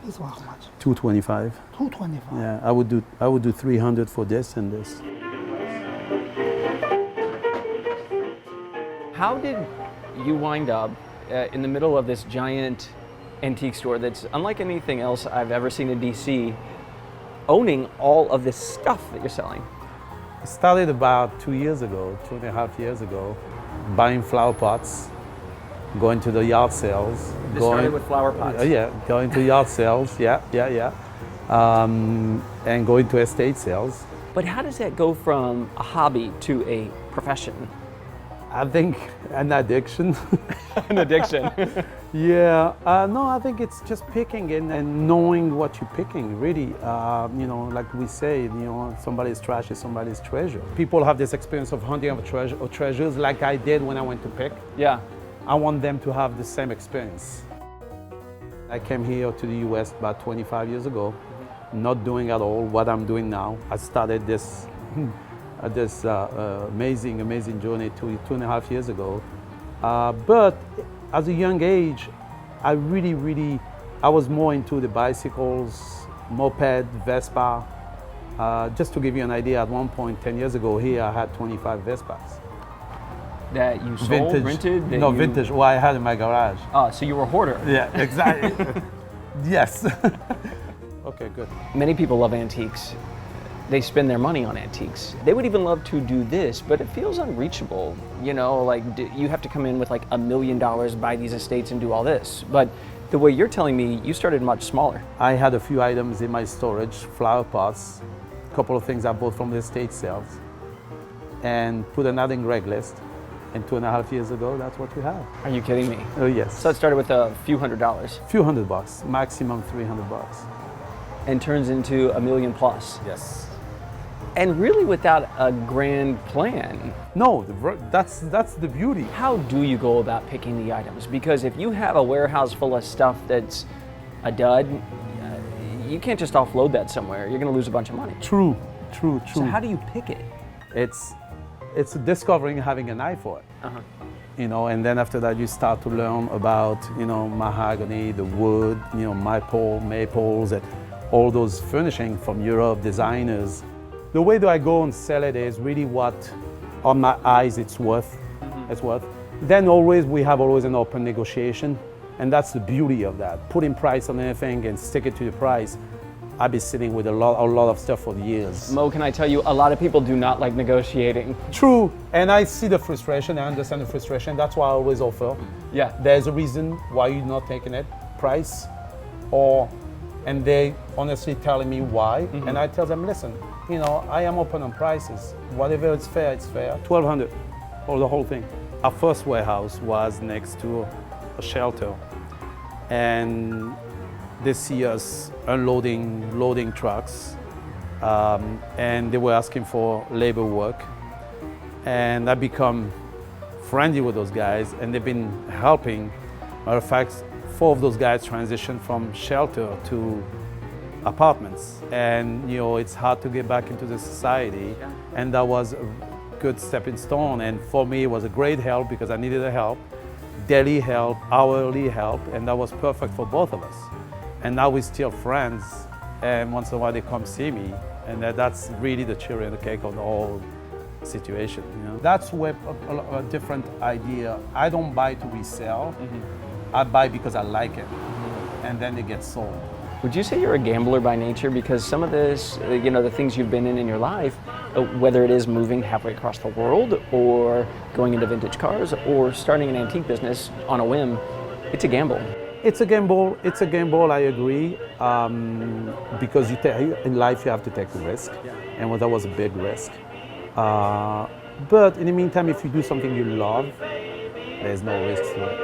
This one how much? 225. 225. Yeah, I would do 300 for this and this. How did you wind up in the middle of this giant antique store that's unlike anything else I've ever seen in DC, owning all of this stuff that you're selling? I started about 2 years ago, 2.5 years ago, buying flower pots, going to the yard sales. This started with flower pots. Yeah, going to yard sales, yeah. And going to estate sales. But how does that go from a hobby to a profession? I think an addiction. An addiction. Yeah, no, I think it's just picking and knowing what you're picking, really. You know, like we say, you know, somebody's trash is somebody's treasure. People have this experience of hunting of treasures like I did when I went to pick. Yeah. I want them to have the same experience. I came here to the US about 25 years ago, not doing at all what I'm doing now. I started this amazing journey 2.5 years ago. But as a young age, I was more into the bicycles, moped, Vespa. Just to give you an idea, at one point 10 years ago here, I had 25 Vespas. That you sold, Vintage. rented? No, vintage. Well, I had in my garage. So you were a hoarder. Yeah, exactly. Yes. Okay, good. Many people love antiques. They spend their money on antiques. They would even love to do this, but it feels unreachable. You know, like you have to come in with like $1 million, buy these estates and do all this. But the way you're telling me, you started much smaller. I had a few items in my storage, flower pots, a couple of things I bought from the estate sales, and put an adding reg list. And 2.5 years ago, that's what we have. Are you kidding me? Oh, yes. So it started with a few $100s. Few $100, maximum $300. And turns into $1 million plus. Yes. And really without a grand plan. No, that's the beauty. How do you go about picking the items? Because if you have a warehouse full of stuff that's a dud, you can't just offload that somewhere. You're going to lose a bunch of money. True. So how do you pick it? It's discovering, having an eye for it. You know, and then after that you start to learn about, you know, mahogany, the wood, you know, maples, and all those furnishing from Europe, designers. The way that I go and sell it is really what, on my eyes, it's worth. It's worth. Then we have an open negotiation, and that's the beauty of that. Putting price on anything and stick it to the price. I've been sitting with a lot of stuff for years. Mo, can I tell you, a lot of people do not like negotiating. True, and I see the frustration, I understand the frustration, that's why I always offer. Yeah. There's a reason why you're not taking it, price, and they honestly telling me why, and I tell them, listen, you know, I am open on prices. Whatever it's fair, it's fair. 1,200 for the whole thing. Our first warehouse was next to a shelter, and they see us loading trucks, and they were asking for labor work. And I become friendly with those guys, and they've been helping. Matter of fact, 4 of those guys transitioned from shelter to apartments. And you know, it's hard to get back into the society, and that was a good stepping stone. And for me, it was a great help because I needed the help, daily help, hourly help, and that was perfect for both of us. And now we're still friends, and once in a while they come see me, and that's really the cherry on the cake of the whole situation. You know? That's where a different idea. I don't buy to resell, I buy because I like it, and then it gets sold. Would you say you're a gambler by nature? Because some of this, you know, the things you've been in your life, whether it is moving halfway across the world, or going into vintage cars, or starting an antique business on a whim, it's a gamble. It's a gamble, I agree, because in life you have to take the risk, and that was a big risk. But in the meantime, if you do something you love, there's no risk to it.